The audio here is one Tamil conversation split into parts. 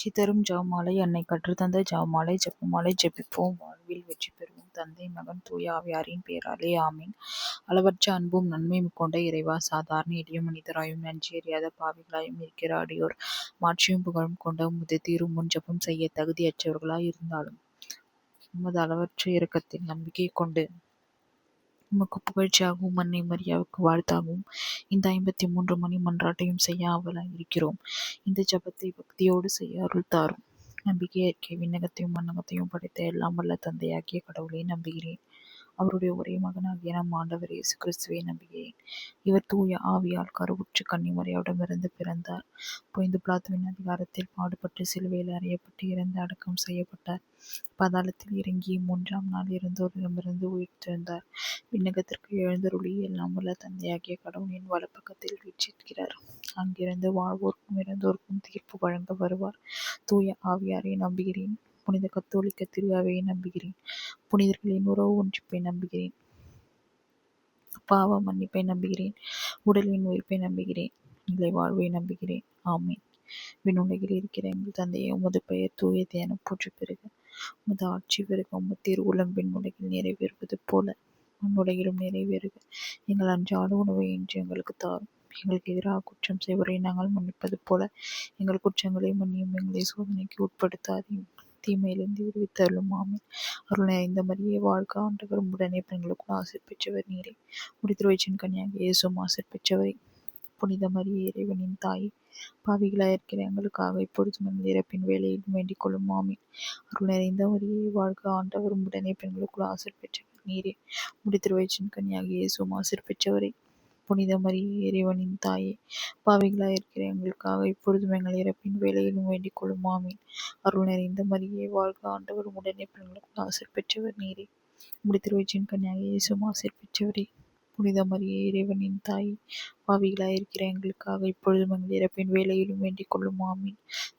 வெற்றி தரும் ஜெபமாலை. அன்னை கற்றுத்தந்த ஜெபமாலை. ஜெபமாலை ஜெபிப்போம், வாழ்வில் வெற்றி பெறுவோம். தந்தை, மகன், தூய ஆவியாரின் பெயராலே ஆமீன். அளவற்ற அன்பும் நன்மையும் கொண்ட இறைவா, சாதாரண எளிய மனிதராயும் நன்றி அறியாத பாவிகளாயும் இருக்கிற அடியோர் மாட்சியும் புகழும் கொண்ட உமது தீரும் முன் ஜெபம் செய்ய தகுதியற்றவர்களாய் இருந்தாலும் உமது அளவற்ற இரக்கத்தில் நம்பிக்கை கொண்டு உமக்கு புகழ்ச்சியாகவும் அன்னை மரியாவுக்கு வாழ்த்தாகவும் இந்த 53 மணி மன்றாட்டையும் செய்ய ஆவலாய் இருக்கிறோம். இந்த ஜெபத்தை பக்தியோடு செய்ய அருள் தாரும். நம்பிக்கையற்கே விண்ணகத்தையும் மண்ணகத்தையும் படைத்த எல்லாம் வல்ல தந்தையாகிய கடவுளை நம்புகிறேன். அவருடைய ஒரே மகனாகிய நம் ஆண்டவர் இயேசு கிறிஸ்துவை நம்புகிறேன். இவர் தூய ஆவியால் கருவுற்று கன்னிமரியாவிடமிருந்து பிறந்தார். பொய்ந்து பிலாத்துவின் அதிகாரத்தில் பாடுபட்டு சிலுவையில் அறையப்பட்டு இறந்து அடக்கம் செய்யப்பட்டார். பாதாளத்தில் இறங்கி 3ஆம் நாள் இறந்தோரிடமிருந்து உயிர்த்தெழுந்தார். விண்ணகத்திற்கு எழுந்தருளி எல்லாம் வல்ல தந்தையாகிய கடவுளின் வலப்பக்கத்தில் வீற்றிருக்கிறார். அங்கிருந்து வாழ்வோர்க்கும் இறந்தோர்க்கும் தீர்ப்பு வழங்க வருவார். தூய ஆவியாரை நம்புகிறேன். புனித கத்தோலிக்க திரு அவையை நம்புகிறேன். புனிதர்களின் உறவு ஒன்றிப்பை நம்புகிறேன். பாவ மன்னிப்பை நம்புகிறேன். உடலின் உயிர்ப்பை நம்புகிறேன். நிலை வாழ்வை நம்புகிறேன். ஆமீன். விண்ணுலகில் இருக்கிற எங்கள் தந்தையை, உமது பெயர் தூயது என போற்று பெறுக. உமது ஆட்சி பெருக. உமது திருவுளம் விண்ணுலகில் நிறைவேறுவது போல மண்ணுலகிலும் நிறைவேறுக. எங்கள் அன்றாட உணவை இன்று எங்களுக்கு தாரும். எங்களுக்கு எதிராக குற்றம் செய்வரை நாங்கள் மன்னிப்பது போல எங்கள் குற்றங்களை மன்னியும். எங்களை சோதனைக்கு உட்படுத்தாதையும் தீமையிலிருந்து விடுவித்தருளும். ஆமீன். அருள் நிறைந்த மரியே வாழ்க, ஆண்டவர் உடனே பெண்களுக்குள் ஆசீர் பெற்றவர் நீரே. முடித்திருவயிற்றின் கன்னியாகிய இயேசுவும் ஆசீர் பெற்றவரே. புனித மரியே, இறைவனின் தாயே, பாவிகளாயிருக்கிற எங்களுக்காக இப்பொழுதும் எங்கள் இறப்பின் வேளையிலும் வேண்டிக் கொள்ளும். ஆமீன். அருள் நிறைந்த மரியே வாழ்க, ஆண்டவர் உடனே பெண்களுக்குள் ஆசீர் பெற்றவர் நீரே. முடித்திருவயிற்றின் கன்னியாகிய இயேசுவும் ஆசீர் பெற்றவரே. புனித மரியே, இறைவனின் தாயே, பாவிகளாயிருக்கிற எங்களுக்காக இப்பொழுதும் எங்கள் இறப்பின் வேளையிலும் வேண்டிக் கொள்ளும். ஆமீன். அருள் நிறைந்த மரியே வாழ்க, ஆண்டவர் உடனே பெண்களுக்குள் ஆசீர் பெற்றவர் நீரே. முடித்திருவயிற்றின் கன்னியாகிய இயேசுவும் ஆசீர் பெற்றவரே. புனித மரியே, இறைவனின் தாயே, பாவிகளாயிருக்கிற எங்களுக்காக இப்பொழுதும் எங்கள் இறப்பின் வேளையிலும் வேண்டிக் கொள்ளும். ஆமீன்.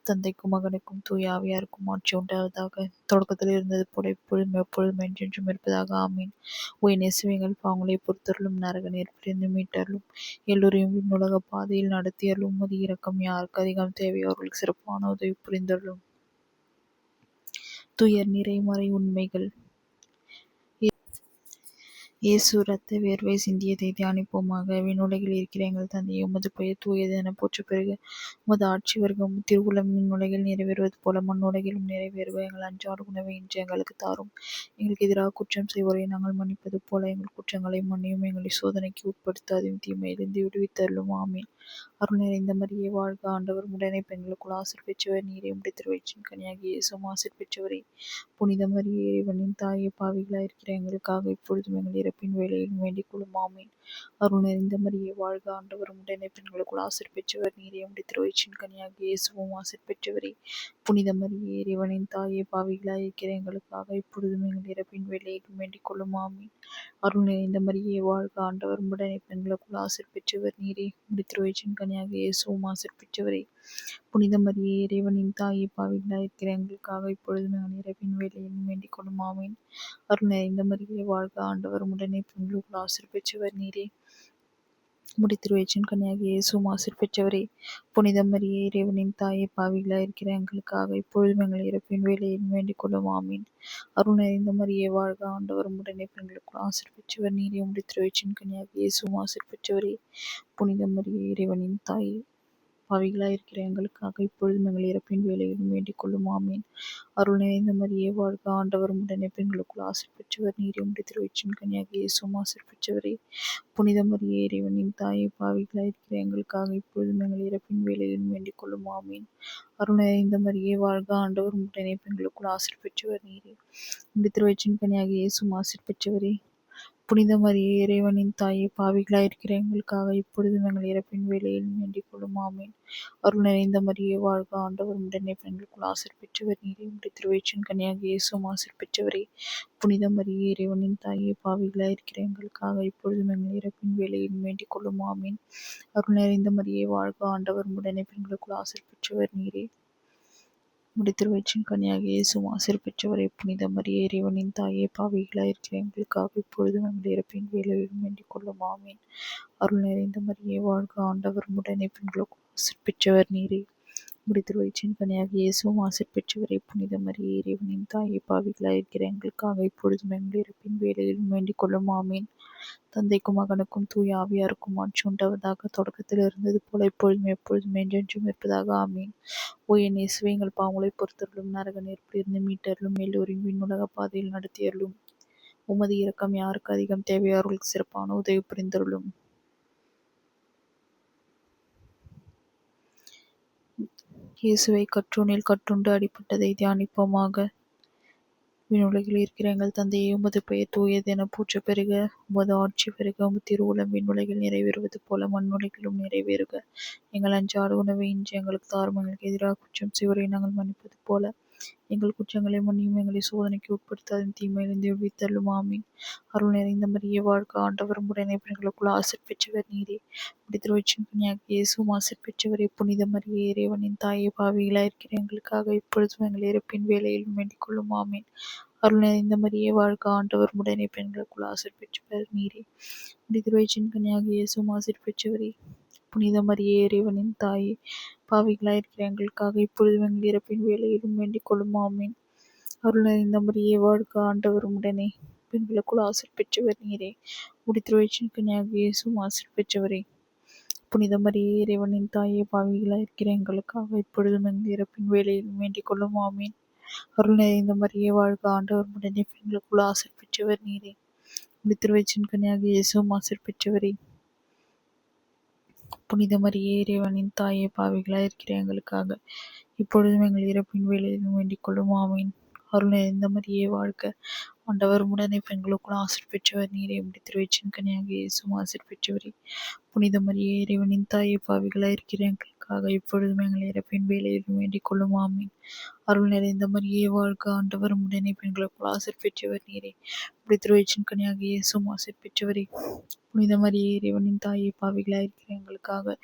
தந்தைக்கும் மகனுக்கும் தூய ஆவியாருக்கும் ஆட்சி உண்டாவதாக. தொடக்கத்தில் இருந்தது போல இப்பொழுதும் எப்பொழுதும் என்றென்றும் இருப்பதாக. ஆமீன். உயர்நேசம் எங்கள் பாவங்களை பொறுத்தருளும், நரக நெருப்பிலிருந்து மீட்டருளும், எல்லோரையும் விண்ணுலக பாதையில் நடத்தியருளும். உமது இரக்கம் யாருக்கு அதிகம் தேவையோ அவர்களுக்கு சிறப்பான உதவி புரிந்தருளும். துயர் நிறைமறை உண்மைகள். இயேசு இரத்த வேர்வை சிந்தியதை தியானிப்போமாக. விண்ணுலகில் இருக்கிற எங்கள் தந்தையே, உமது பெயர் தூயது என போற்று பெறுக. உமது ஆட்சி வருக. உமது திருவுளம் விண்ணுலகில் நிறைவேறுவது போல மண்ணுலகிலும் நிறைவேறுக. எங்கள் அன்றாட உணவை இன்று எங்களுக்கு தாரும். எங்களுக்கு எதிராக குற்றம் செய்வோரை நாங்கள் மன்னிப்பது போல எங்கள் குற்றங்களை மன்னியும். எங்களை சோதனைக்கு உட்படுத்தாதையும் தீமையிலிருந்து விடுவித்தருளும். ஆமீன். அருள் நிறைந்த மரியே வாழ்க, ஆண்டவர் உடனே பெண்களுக்குள் ஆசீர் பெற்றவர் நீரே. உம்முடைய திருவயிற்றின் கன்னியாகிய இயேசுவும் ஆசீர் பெற்றவரே. புனித மரியே, இறைவனின் தாயே, பாவிகளாயிருக்கிற எங்களுக்காக இப்பொழுதும் எங்கள் இறப்பின் வேளையிலும் வேண்டிக் கொள்ளும். ஆமீன். அருள் நிறைந்த மரியே வாழ்க, ஆண்டவர் உடனே பெண்களுக்குள் ஆசீர் பெற்றவர் நீரே. உம்முடைய திருவயிற்றின் கன்னியாகிய இயேசுவும் ஆசீர் பெற்றவரே. புனித மரியே, இறைவனின் தாயே, பாவிகளாயிருக்கிற எங்களுக்காக இப்பொழுதும் எங்கள் இறப்பின் வேளையிலும் வேண்டிக் கொள்ளும். ஆமீன். அருள் நிறைந்த மரியே வாழ்க, ஆண்டவர் உடனே பெண்களுக்குள் ஆசீர் பெற்றவர் நீரே. உம்முடைய திருவயிற்றின் கன்னியாகிய இயேசுவும் ஆசீர் பெற்றவரே. புனித மரியே, இறைவனின் தாயே, பாவிகளாயிருக்கிற எங்களுக்காக இப்பொழுதும் எங்கள் இறப்பின் வேளையிலும் வேண்டிக் கொள்ளும். ஆமீன். அருள் நிறைந்த மரியே வாழ்க, ஆண்டவர் உடனே பெண்களுக்குள் ஆசீர் பெற்றவர் நீரே. உம்முடைய திருவயிற்றின் கன்னியாகிய இயேசுவும் ஆசீர் பெற்றவரே. புனித மரியே, இறைவனின் தாயே, பாவிகளாயிருக்கிற எங்களுக்காக இப்பொழுதும் எங்கள் இறப்பின் வேளையிலும் வேண்டிக் கொள்ளும். ஆமீன். அருள் நிறைந்த மரியே வாழ்க, ஆண்டவர் உடனே பெண்களுக்குள் ஆசீர் பெற்றவர் நீரே. உம்முடைய திருவயிற்றின் கன்னியாகிய இயேசுவும் ஆசீர் பெற்றவரே. புனித மரியே, இறைவனின் தாயே, பாவிகளாயிருக்கிற எங்களுக்காக இப்பொழுதும் எங்கள் இறப்பின் வேளையிலும் வேண்டிக் கொள்ளும். ஆமீன். அருள் நிறைந்த மரியே வாழ்க, ஆண்டவர் உடனே பெண்களுக்குள் ஆசீர் பெற்றவர் நீரே. உம்முடைய திருவயிற்றின் கன்னியாகிய இயேசுவும் ஆசீர் பெற்றவரே. புனித மரியே, இறைவனின் தாயே, பாவிகளாயிருக்கிற எங்களுக்காக இப்பொழுதும் எங்கள் இறப்பின் வேளையிலும் வேண்டிக் கொள்ளும். ஆமீன். அருள் நிறைந்த மரியே வாழ்க, ஆண்டவர் உடனே பெண்களுக்குள் ஆசீர் பெற்றவர் நீரே. உம்முடைய திருவயிற்றின் கன்னியாகிய இயேசுவும் ஆசீர் பெற்றவரே. புனித மரியே, இறைவனின் தாயே, பாவிகளாயிருக்கிற எங்களுக்காக இப்பொழுதும் எங்கள் இறப்பின் வேளையிலும் வேண்டிக் கொள்ளும். ஆமீன். அருள் நிறைந்த மரியே வாழ்க, ஆண்டவர் உடனே பெண்களுக்குள் ஆசீர் பெற்றவர் நீரே. உம்முடைய திருவயிற்றின் கன்னியாகிய இயேசுவும் ஆசீர் பெற்றவரே. புனித மரியே, இறைவனின் தாயே, பாவிகளாயிருக்கிற எங்களுக்காக இப்பொழுதும் எங்கள் இறப்பின் வேளையிலும் வேண்டிக் கொள்ளும். ஆமீன். அருள் நிறைந்த மரியே வாழ்க, ஆண்டவர் உடனே பெண்களுக்குள் ஆசீர் பெற்றவர் நீரே. உம்முடைய திருவயிற்றின் கன்னியாகிய இயேசுவும் ஆசீர் பெற்றவரே. புனித மரியே, இறைவனின் தாயே, பாவிகளாயிருக்கிற எங்களுக்காக இப்பொழுதும் எங்கள் இறப்பின் வேளையிலும் வேண்டிக் கொள்ளும். ஆமீன். அருள் நிறைந்த மரியே வாழ்க, ஆண்டவர் உடனே பெண்களுக்குள் ஆசீர் பெற்றவர் நீரே. முடித்திருவயிற்றின் கனியாக இயேசுவும் ஆசீர் பெற்றவரே. புனித மரியே, இறைவனின் தாயே, பாவிகளாய் இருக்கிற எங்களுக்காக இப்பொழுதும் எங்கள் இறப்பின் வேளையிலும் வேண்டிக் கொள்ளும். ஆமீன். தந்தைக்கும் மகனுக்கும் தூய ஆவியாருக்கும் ஆட்சி உண்டாவதாக. தொடக்கத்தில் இருந்தது போல இப்பொழுதும் எப்பொழுதும் என்றென்றும் இருப்பதாக. ஆமீன். ஓ என் இயேசுவே, எங்கள் பாவங்களை பொறுத்தருளும், நரக நெருப்பிலிருந்து மீட்டருளும், எல்லோரையும் விண்ணுலக பாதையில் நடத்தியருளும். உமது இரக்கம் யாருக்கு அதிகம் தேவையோ அவர்களுக்கு சிறப்பான உதவி புரிந்தருளும். இயேசுவை கற்றோனில் கற்றுண்டு அடிபட்டதை தியானிப்போமாக. விண்ணுலகில் இருக்கிற எங்கள் தந்தையே, உமது பெயர் தூயது என போற்ற பெறுக. உமது ஆட்சி பெறுக. உமது திருவுளம் விண்ணுலகில் நிறைவேறுவது போல மண்ணுலகிலும் நிறைவேறுக. எங்கள் அன்றாட உணவை இன்று எங்களுக்கு தாரும். எங்களுக்கு எதிராக குற்றம் செய்வோரை நாங்கள் மன்னிப்பது போல எங்கள் குற்றங்களை மன்னியும். எங்களை சோதனைக்கு உட்படுத்தாத தீமையிலிருந்து விடுவித்தருளும். ஆமீன். அருள் நிறைந்த மரியே, வாழ்க, ஆண்டவர் உடனே பெண்களுக்குள் ஆசீர் பெற்றவர் நீரே. முடித்திருவயிற்றின் கனியாகிய இயேசுவும் ஆசீர் பெற்றவரே. புனித மரியே, இறைவனின் தாயே, பாவிகளாய் இருக்கிற எங்களுக்காக இப்பொழுதும் எங்கள் இறப்பின் வேளையிலும் வேண்டிக் கொள்ளும். ஆமீன். அருள் நிறைந்த மரியே, வாழ்க, ஆண்டவர் உடனே பெண்களுக்குள் ஆசீர் பெற்றவர் நீரே. முடித்திருவயிற்றின் கனியாகிய இயேசுவும் ஆசீர் பெற்றவரே. புனித மரியே, இறைவனின் தாயே, பாவிகளாய் இருக்கிற எங்களுக்காக இப்பொழுதும் எங்கள் இறப்பின் வேளையிலும் வேண்டிக் கொள்ளும். ஆமீன். அருள் நிறைந்த மரியே, வாழ்க, ஆண்டவர் உடனே பெண்களுக்குள் ஆசீர் பெற்றவர் நீரே. முடித்திருவயிற்றின் கனியாகிய இயேசுவும் ஆசீர் பெற்றவரே. புனித மரியே, இறைவனின் தாயே, பாவிகளாய் இருக்கிற எங்களுக்காக இப்பொழுதும் எங்கள் இறப்பின் வேளையிலும் வேண்டிக் கொள்ளும். ஆமீன். அருள் நிறைந்த மரியே, வாழ்க, ஆண்டவர் உடனே பெண்களுக்குள் ஆசீர் பெற்றவர் நீரே. முடித்திருவயிற்றின் கனியாகிய இயேசுவும் ஆசீர் பெற்றவரே. புனித மரியே, இறைவனின் தாயே, பாவிகளாய் இருக்கிற எங்களுக்காக இப்பொழுதும் எங்கள் இறப்பின் வேளையிலும் வேண்டிக் கொள்ளும். ஆமீன். அருள் நிறைந்த மரியே, வாழ்க, ஆண்டவர் உடனே பெண்களுக்குள் ஆசீர் பெற்றவர் நீரே. முடித்திருவயிற்றின் கனியாகிய இயேசுவும் ஆசீர் பெற்றவரே. புனித மரியே, இறைவனின் தாயே, பாவிகளாய் இருக்கிற எங்களுக்காக இப்பொழுதும் எங்கள் இறப்பின் வேளையிலும் வேண்டிக் கொள்ளும். ஆமீன். அருள் நிறைந்த மரியே, வாழ்க, ஆண்டவர் உடனே பெண்களுக்குள் ஆசீர் பெற்றவர் நீரே. முடித்திருவயிற்றின் கனியாகிய இயேசுவும் ஆசீர் பெற்றவரே. புனித மரியே, இறைவனின் தாயே, பாவிகளாய் இருக்கிற எங்களுக்காக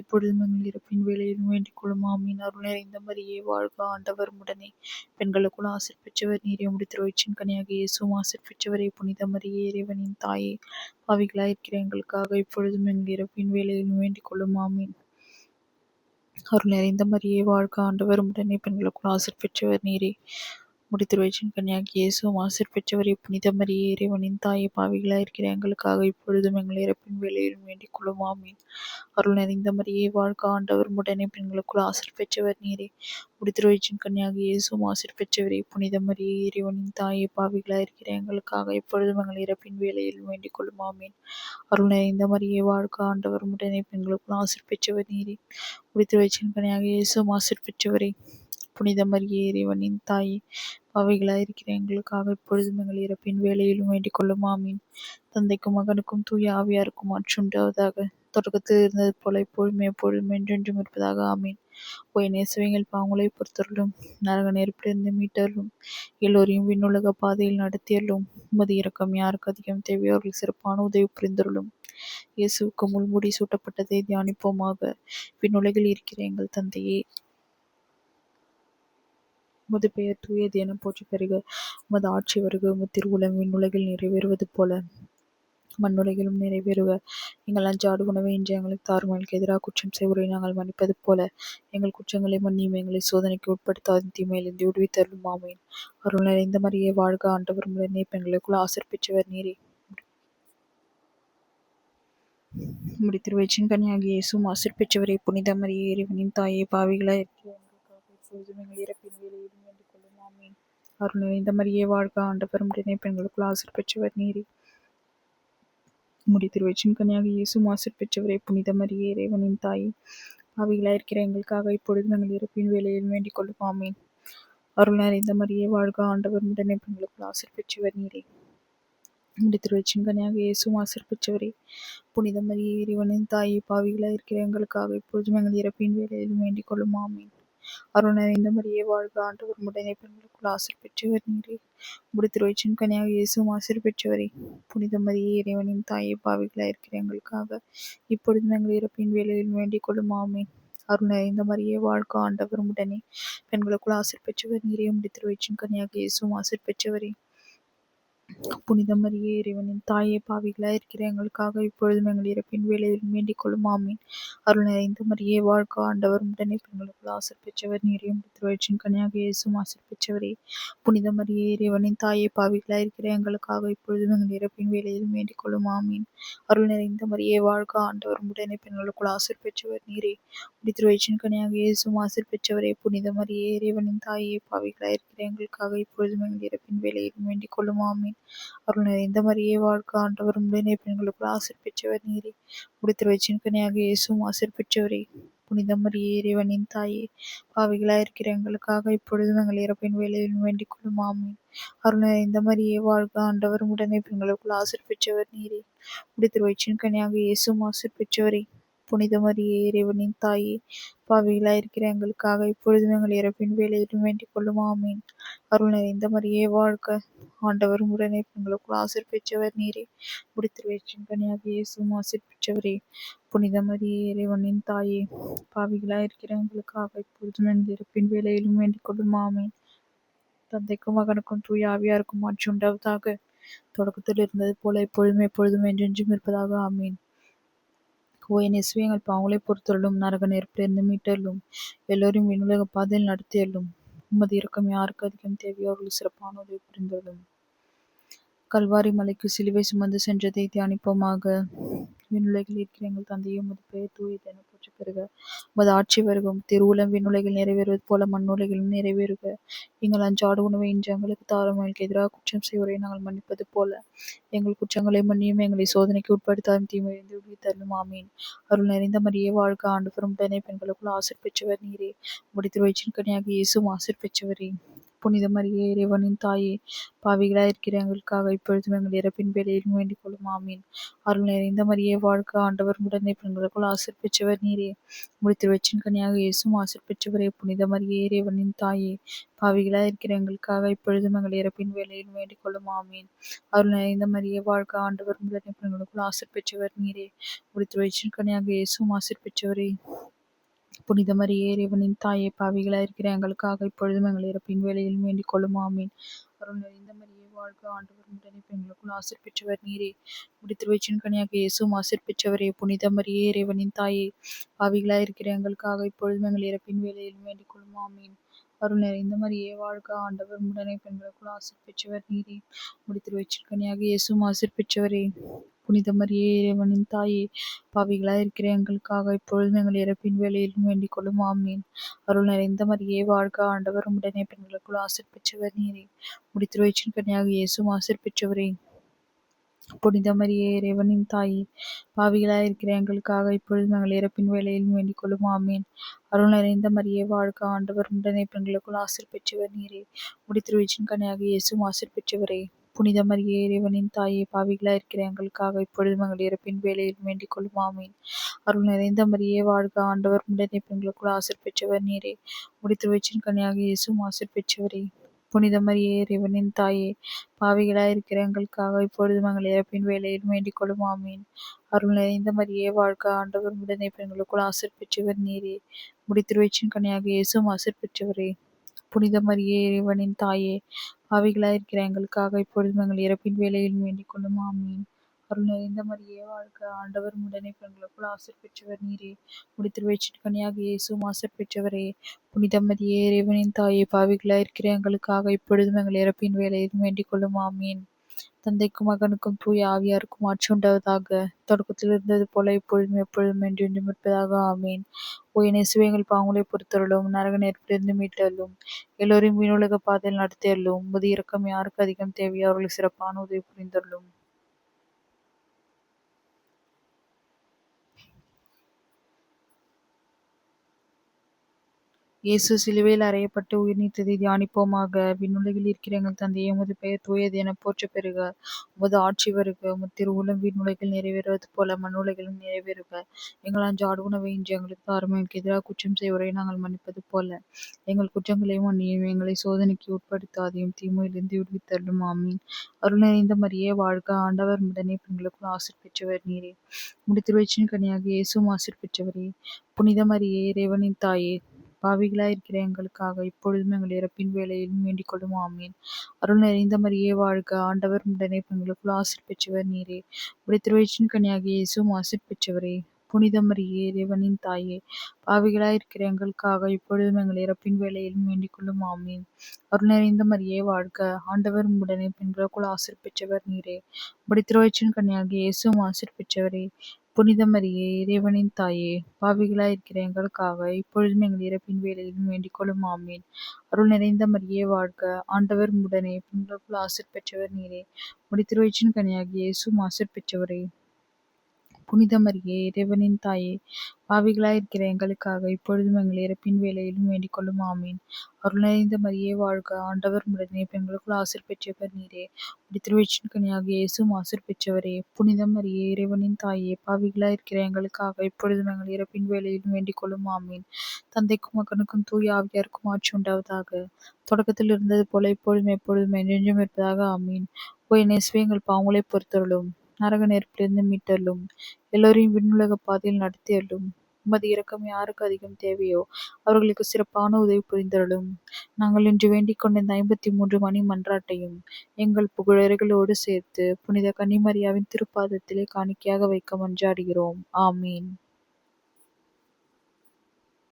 இப்பொழுதும் எங்கள் இறப்பின் வேளையிலும் வேண்டிக் கொள்ளும். ஆமீன். அருள் நிறைந்த மரியே, வாழ்க, ஆண்டவர் உடனே பெண்களுக்குள் ஆசீர் பெற்றவர் நீரே. முடித்திருவயிற்றின் கனியாகிய இயேசுவும் ஆசீர் பெற்றவரே. புனித மரியே, இறைவனின் தாயே, பாவிகளாய் இருக்கிற எங்களுக்காக இப்பொழுதும் எங்கள் இறப்பின் வேளையிலும் வேண்டிக் கொள்ளும். ஆமீன். அருள் நிறைந்த மரியே, வாழ்க, ஆண்டவர் உடனே பெண்களுக்குள் ஆசீர் பெற்றவர் நீரே. முடித்திருவயிற்றின் கனியாகிய இயேசுவும் ஆசீர் பெற்றவரே. புனித மரியே, இறைவனின் தாயே, பாவிகளாய் இருக்கிற எங்களுக்காக இப்பொழுதும் எங்கள் இறப்பின் வேளையிலும் வேண்டிக் கொள்ளும். ஆமீன். அருள் நிறைந்த மரியே, வாழ்க, ஆண்டவர் உடனே பெண்களுக்குள் ஆசீர் பெற்றவர் நீரே. முடித்திருவயிற்றின் கனியாகிய இயேசுவும் ஆசீர் பெற்றவரே. புனித மரியே, இறைவனின் தாயே, பாவிகளாய் இருக்கிற எங்களுக்காக இப்பொழுதும் எங்கள் இறப்பின் வேளையிலும் வேண்டிக் கொள்ளும். ஆமீன். அருள் நிறைந்த மரியே, வாழ்க, ஆண்டவர் உடனே பெண்களுக்குள் ஆசீர் பெற்றவர் நீரே. முடித்திருவயிற்றின் கனியாகிய இயேசுவும் ஆசீர் பெற்றவரே. புனித மரியே, இறைவனின் தாயே, பாவிகளாய் இருக்கிற எங்களுக்காக இப்பொழுதும் எங்கள் இறப்பின் வேளையிலும் வேண்டிக் கொள்ளும். ஆமீன். தந்தைக்கும் மகனுக்கும் தூய ஆவியாருக்கும் ஆட்சி உண்டாவதாக. தொடக்கத்தில் இருந்தது போல இப்பொழுதும் எப்பொழுதும் என்றென்றும் இருப்பதாக. ஆமீன். ஓ என் இயேசுவே, எங்கள் பாவங்களை பொறுத்தருளும், நரக நெருப்பிலிருந்து மீட்டருளும், எல்லோரையும் விண்ணுலக பாதையில் நடத்தியருளும். உமது இரக்கம் யாருக்கு அதிகம் தேவையோ அவர்களுக்கு சிறப்பான உதவி புரிந்தருளும். இயேசுவுக்கு முள்முடி சூட்டப்பட்டதை தியானிப்போமாக. விண்ணுலகில் இருக்கிற எங்கள் தந்தையே, உமது பெயர் தூயது என போற்ற பெறுக. உமது ஆட்சி வருக. உமது திருவுளம் விண்ணுலகில் நிறைவேறுவது போல மண்ணுலகிலும் நிறைவேறுக. எங்கள் அன்றாட உணவை இன்று எங்களுக்கு தாரும். எங்களுக்கு எதிராக குற்றம் செய்வோரை நாங்கள் மன்னிப்பது போல எங்கள் குற்றங்களை மன்னியும். எங்களை சோதனைக்கு உட்படுத்தாத தீமையிலிருந்து விடுவித்தருளும். ஆமீன். அருள் நிறைந்த மரியே, வாழ்க, ஆண்டவர் உடனே பெண்களுக்குள் ஆசீர் பெற்றவர் நீரே. முடித்திருவயிற்றின் கனியாகிய இயேசுவும் ஆசீர் பெற்றவரே. புனித மரியே, இறைவனின் தாயே, பாவிகளாய் இருக்கிற எங்களுக்காக இப்பொழுதும் எங்கள் இறப்பின் வேளையிலும் வேண்டிக் கொள்ளும். ஆமீன். அருள் நிறைந்த மரியே, வாழ்க, ஆண்டவர் உடனே பெண்களுக்குள் ஆசீர் பெற்றவர் நீரே. முடித்திருவயிற்றின் கனியாகிய இயேசுவும் ஆசீர் பெற்றவரே. புனித மரியே, இறைவனின் தாயே, பாவிகளாய் இருக்கிற எங்களுக்காக இப்பொழுதும் எங்கள் இறப்பின் வேளையில் வேண்டிக் கொள்ளும். ஆமீன். அருள் நிறைந்த மரியே, வாழ்க, ஆண்டவர் உடனே பெண்களுக்குள் ஆசீர் பெற்றவர் நீரே. முடித்திருவயிற்றின் கனியாகிய இயேசுவும் ஆசீர் பெற்றவரே. புனித மரியே, இறைவனின் தாயே, பாவிகளாய் இருக்கிற எங்களுக்காக இப்பொழுதும் எங்கள் இறப்பின் வேளையிலும் வேண்டிக் கொள்ளும். ஆமீன். அருள் நிறைந்த மரியே, வாழ்க, ஆண்டவர் உடனே பெண்களுக்குள் ஆசீர் பெற்றவர் நீரே. முடித்திருவயிற்றின் கனியாகிய இயேசுவும் ஆசீர் பெற்றவரே. புனித மரியே, இறைவனின் தாயே, பாவிகளாய் இருக்கிற எங்களுக்காக இப்பொழுதும் எங்கள் இறப்பின் வேளையிலும் வேண்டிக் கொள்ளும். ஆமீன். அருள் நிறைந்த மரியே, வாழ்க, ஆண்டவர் உடனே பெண்களுக்குள் ஆசீர் பெற்றவர் நீரே. முடித்திருவயிற்றின் கனியாகிய இயேசுவும் ஆசீர் பெற்றவரே. புனித மரியே இறைவனின் தாயே, பாவிகளாய் இருக்கிற எங்களுக்காக இப்பொழுதும் எங்கள் இறப்பின் வேளையிலும் வேண்டிக் கொள்ளும். ஆமீன். அருள் நிறைந்த மரியே வாழ்க, ஆண்டவர் உடனே பெண்களுக்குள் ஆசீர் பெற்றவர் நீரே. உம்முடைய திருவயிற்றின் கனியாக இயேசுவும் ஆசீர் பெற்றவரே. புனித மரியே இறைவனின் தாயே, பாவிகளாய் இருக்கிற எங்களுக்காக இப்பொழுதும் எங்கள் இறப்பின் வேளையிலும் வேண்டிக் கொள்ளும். ஆமீன். அருள் நிறைந்த மரியே வாழ்க, ஆண்டவர் உடனே பெண்களுக்குள் ஆசீர் பெற்றவர் நீரே. உம்முடைய திருவயிற்றின் கனியாக இயேசுவும் ஆசீர் பெற்றவரே. புனித மரியே இறைவனின் தாயே, பாவிகளாய் இருக்கிற எங்களுக்காக இப்பொழுதும் எங்கள் இறப்பின் வேளையிலும் வேண்டிக் கொள்ளும். ஆமீன். அருள் நிறைந்த மரியே வாழ்க, ஆண்டவர் உடனே பெண்களுக்குள் ஆசீர் பெற்றவர் நீரே. உம்முடைய திருவயிற்றின் கனியாக இயேசுவும் ஆசீர் பெற்றவரே. புனித மரியே இறைவனின் தாயே, பாவிகளாய் இருக்கிற எங்களுக்காக இப்பொழுதும் எங்கள் இறப்பின் வேளையிலும் வேண்டிக் கொள்ளும். ஆமீன். அருள் நிறைந்த மரியே வாழ்க, ஆண்டவர் உடனே பெண்களுக்குள் ஆசீர் பெற்றவர் நீரே. உம்முடைய திருவயிற்றின் கனியாக இயேசுவும் ஆசீர் பெற்றவரே. புனித மரியே இறைவனின் தாயே, பாவிகளாய் இருக்கிற எங்களுக்காக இப்பொழுதும் எங்கள் இறப்பின் வேளையிலும் வேண்டிக் கொள்ளும். ஆமீன். அருள் நிறைந்த மரியே வாழ்க, ஆண்டவர் உடனே பெண்களுக்குள் ஆசீர் பெற்றவர் நீரே. உம்முடைய திருவயிற்றின் கனியாக இயேசுவும் ஆசீர் பெற்றவரே. புனித மரியே இறைவனின் தாயே, பாவிகளாய் இருக்கிற எங்களுக்காக இப்பொழுதும் எங்கள் இறப்பின் வேளையிலும் வேண்டிக் கொள்ளும். ஆமீன். தந்தைக்கும் மகனுக்கும் தூய ஆவியாருக்கும் மாற்றி உண்டாவதாக. தொடக்கத்தில் இருந்தது போல எப்பொழுதும் எப்பொழுதும் என்றென்றும் இருப்பதாக. ஆமீன். ஓ என் இயேசுவே, எங்கள் பாவங்களை பொறுத்தருளும், நரக நெருப்பிலிருந்து மீட்டருளும், எல்லோரும் விண்ணுலக பாதையில் நடத்தியருளும். உமது இரக்கம் யாருக்கு அதிகம் தேவையோ அவர்கள் சிறப்பான உதவி புரிந்தருளும். கல்வாரி மலைக்கு சிலுவை சுமந்து சென்றதை தியானிப்போமாக. விண்ணுலகில் இருக்கிற எங்கள் தந்தையே, உமது பெயர் தூயது என போற்ற பெறுக. உமது ஆட்சி வருகும். திருவுளம் விண்ணுலகில் நிறைவேறுவது போல மண்ணுலகிலும் நிறைவேறுக. எங்கள் அன்றாட உணவை இன்று எங்களுக்கு தாரும். எங்களுக்கு எதிராக குற்றம் செய்வோரை நாங்கள் மன்னிப்பது போல எங்கள் குற்றங்களை மன்னியும். எங்களை சோதனைக்கு உட்படுத்தாலும் தீமையிலிருந்து விடுவித்தருளும். ஆமீன். அருள் நிறைந்த மரியே வாழ்க, ஆண்டவர் உடனே பெண்களுக்குள் ஆசீர் பெற்றவர் நீரே. உம்முடைய திருவயிற்றின் கனியாக இயேசுவும் ஆசீர் பெற்றவரே. புனித மரியே இறைவனின் தாயே, பாவிகளாய் இருக்கிற எங்களுக்காக இப்பொழுதும் எங்கள் இறப்பின் வேளையிலும் வேண்டிக் கொள்ளும். ஆமீன். அருள் நிறைந்த மரியே வாழ்க, ஆண்டவர் உடனே பெண்களுக்குள் ஆசீர் பெற்றவர் நீரே. உம்முடைய திருவயிற்றின் கனியாக இயேசுவும் ஆசீர் பெற்றவரே. புனித மரியே இறைவனின் தாயே, பாவிகளாய் இருக்கிற எங்களுக்காக இப்பொழுதும் எங்கள் இறப்பின் வேளையிலும் வேண்டிக் கொள்ளும். ஆமீன். அருள் நிறைந்த மரியே வாழ்க, ஆண்டவர் உடனே பெண்களுக்குள் ஆசீர் பெற்றவர் நீரே. உம்முடைய திருவயிற்றின் கனியாக இயேசுவும் ஆசீர் பெற்றவரே. புனித மரியே இறைவனின் தாயே, பாவிகளாய் இருக்கிற எங்களுக்காக இப்பொழுதும் எங்கள் இறப்பின் வேளையிலும் வேண்டிக் கொள்ளும். ஆமீன். அருள் நிறைந்த மரியே வாழ்க, ஆண்டவர் உடனே பெண்களுக்குள் ஆசீர் பெற்றவர் நீரே. உம்முடைய திருவயிற்றின் கனியாக இயேசுவும் ஆசீர் பெற்றவரே. புனித மரியே இறைவனின் தாயே, பாவிகளாய் இருக்கிற எங்களுக்காக இப்பொழுதும் எங்கள் இறப்பின் வேளையிலும் வேண்டிக் கொள்ளும். ஆமீன். அருள் நிறைந்த மரியே வாழ்க, ஆண்டவர் உடனே பெண்களுக்குள் ஆசீர் பெற்றவர் நீரே. உம்முடைய திருவயிற்றின் கனியாக இயேசுவும் ஆசீர் பெற்றவரே. புனித மரியே இறைவனின் தாயே, பாவிகளாய் இருக்கிற எங்களுக்காக இப்பொழுதும் எங்கள் இறப்பின் வேளையிலும் வேண்டிக் கொள்ளும். ஆமீன். அருள் நிறைந்த மரியே வாழ்க, ஆண்டவர் உடனே பெண்களுக்குள் ஆசீர் பெற்றவர் நீரே. உம்முடைய திருவயிற்றின் கனியாக இயேசுவும் ஆசீர் பெற்றவரே. புனித மரியே இறைவனின் தாயே, பாவிகளாய் இருக்கிற எங்களுக்காக இப்பொழுதும் எங்கள் இறப்பின் வேளையிலும் வேண்டிக் கொள்ளும். ஆமீன். அருள் நிறைந்த மரியே வாழ்க, ஆண்டவர் உடனே பெண்களுக்குள் ஆசீர் பெற்றவர் நீரே. உம்முடைய திருவயிற்றின் கனியாக இயேசுவும் ஆசீர் பெற்றவரே. புனித மரியே இறைவனின் தாயே, பாவிகளாய் இருக்கிற எங்களுக்காக இப்பொழுதும் எங்கள் இறப்பின் வேளையிலும் வேண்டிக் கொள்ளும். ஆமீன். அருள் நிறைந்த மரியே வாழ்க, ஆண்டவர் உடனே பெண்களுக்குள் ஆசீர் பெற்றவர் நீரே. உம்முடைய திருவயிற்றின் கனியாக இயேசுவும் ஆசீர் பெற்றவரே. புனித மரியே இறைவனின் தாயே, பாவிகளாய் இருக்கிற எங்களுக்காக இப்பொழுதும் எங்கள் இறப்பின் வேளையிலும் வேண்டிக் கொள்ளும். ஆமீன். அருள் நிறைந்த மரியே வாழ்க, ஆண்டவர் உடனே பெண்களுக்குள் ஆசீர் பெற்றவர் நீரே. உம்முடைய திருவயிற்றின் கனியாக இயேசுவும் ஆசீர் பெற்றவரே. புனித மரியே இறைவனின் தாயே, பாவிகளாய் இருக்கிற எங்களுக்காக இப்பொழுதும் எங்கள் இறப்பின் வேளையிலும் வேண்டிக் கொள்ளும். ஆமீன். அருள் நிறைந்த மரியே வாழ்க, ஆண்டவர் உடனே பெண்களுக்குள் ஆசீர் பெற்றவர் நீரே. உம்முடைய திருவயிற்றின் கனியாக இயேசுவும் ஆசீர் பெற்றவரே. புனித மரியே இறைவனின் தாயே, பாவிகளாய் இருக்கிற எங்களுக்காக இப்பொழுதும் எங்கள் இறப்பின் வேளையிலும் வேண்டிக் கொள்ளும். ஆமீன். தந்தைக்கும் மகனுக்கும் தூய ஆவியாருக்கும் மாற்றி உண்டாவதாக. தொடக்கத்தில் இருந்தது போல இப்பொழுதும் எப்பொழுதும் என்றென்றும் இருப்பதாக. ஆமீன். ஓ என் இயேசுவே, எங்கள் பாவங்களை பொறுத்தருளும், நரக நெருப்பிலிருந்து மீட்டருளும், எல்லோரையும் விண்ணுலக பாதையில் நடத்தியருளும். உமது இரக்கம் யாருக்கு அதிகம் தேவையோ அவர்களுக்கு சிறப்பான உதவி புரிந்தருளும். இயேசு சிலுவையில் அறையப்பட்டு உயிர் நீத்ததை தியானிப்போமாக. விண்ணுலகில் இருக்கிற எங்கள் தந்தையே, உமது பெயர் தூயது என போற்ற பெறுக. உமது ஆட்சி வருக. உமது திருவுளம் விண்ணுலகில் நிறைவேறுவது போல மண்ணுலகிலும் நிறைவேறுக. எங்கள் அன்றாட உணவை இன்று எங்களுக்கு தாரும். எங்களுக்கு எதிராக குற்றம் செய்வோரை நாங்கள் மன்னிப்பது போல எங்கள் குற்றங்களை மன்னியும். எங்களை சோதனைக்கு உட்படுத்தாதையும் தீமையிலிருந்து விடுவித்தருளும். ஆமீன். அருள் நிறைந்த மரியே வாழ்க, ஆண்டவர் உடனே பெண்களுக்குள் ஆசீர் பெற்றவர் நீரே. உம்முடைய திருவயிற்றின் கனியாக இயேசுவும் ஆசீர் பெற்றவரே. புனித மரியே இறைவனின் தாயே, பாவிகளாயிருக்கிற எங்களுக்காக இப்பொழுதும் எங்கள் இறப்பின் வேளையிலும் வேண்டிக் கொள்ளும். ஆமீன். அருள் நிறைந்த மரியே வாழ்க, ஆண்டவர் உடனே பெண்களுக்குள் ஆசீர் பெற்றவர் நீரே. உடைய திருவயிற்றின் கனியாகிய இயேசுவும் ஆசீர் பெற்றவரே. புனித மரியே, இறைவனின் தாயே, பாவிகளாயிருக்கிற எங்களுக்காக இப்பொழுதும் எங்கள் இறப்பின் வேளையிலும் வேண்டிக் கொள்ளும். ஆமீன். அருள் நிறைந்த மரியே வாழ்க, ஆண்டவர் உடனே பெண்களுக்குள் ஆசீர் பெற்றவர் நீரே. உடைய திருவயிற்றின் கனியாகிய இயேசுவும் ஆசீர் பெற்றவரே. புனித மரியே, இறைவனின் தாயே, பாவிகளாயிருக்கிற எங்களுக்காக இப்பொழுதும் எங்கள் இறப்பின் வேளையிலும் வேண்டிக் கொள்ளும். ஆமீன். அருள் நிறைந்த மரியே வாழ்க, ஆண்டவர் உடனே பெண்களுக்குள் ஆசீர் பெற்றவர் நீரே. உடைய திருவயிற்றின் கனியாகிய இயேசுவும் ஆசீர் பெற்றவரே. புனித மரியே, இறைவனின் தாயே, பாவிகளாயிருக்கிற எங்களுக்காக இப்பொழுதும் எங்கள் இறப்பின் வேளையிலும் வேண்டிக் கொள்ளும். ஆமீன். அருள் நிறைந்த மரியே வாழ்க, ஆண்டவர் உடனே பெண்களுக்குள் ஆசீர் பெற்றவர் நீரே. உடைய திருவயிற்றின் கனியாகிய இயேசுவும் ஆசீர் பெற்றவரே. புனித மரியே, இறைவனின் தாயே, பாவிகளாயிருக்கிற எங்களுக்காக இப்பொழுதும் எங்கள் இறப்பின் வேளையிலும் வேண்டிக் கொள்ளும். ஆமீன். தந்தைக்கும் மகனுக்கும் தூய ஆவியாருக்கும் ஆட்சி உண்டாவதாக. தொடக்கத்தில் இருந்தது போல இப்பொழுதும் எப்பொழுதும் என்றென்றும் இருப்பதாக. ஆமீன். ஓ இயேசுவே, எங்கள் பாவங்களை பொறுத்தருளும், நரக நெருப்பிலிருந்து மீட்டருளும், எல்லோரையும் விண்ணுலக பாதையில் நடத்தியருளும். உமது இரக்கம் யாருக்கு அதிகம் தேவையோ அவர்களுக்கு சிறப்பான உதவி புரிந்தருளும். நாங்கள் இன்று வேண்டிக் கொண்ட இந்த 53 மணி மன்றாட்டையும் எங்கள் புகழறைகளோடு சேர்த்து புனித கன்னிமரியாவின் திருப்பாதத்திலே காணிக்கையாக வைக்க மன்றாடுகிறோம். ஆமீன்.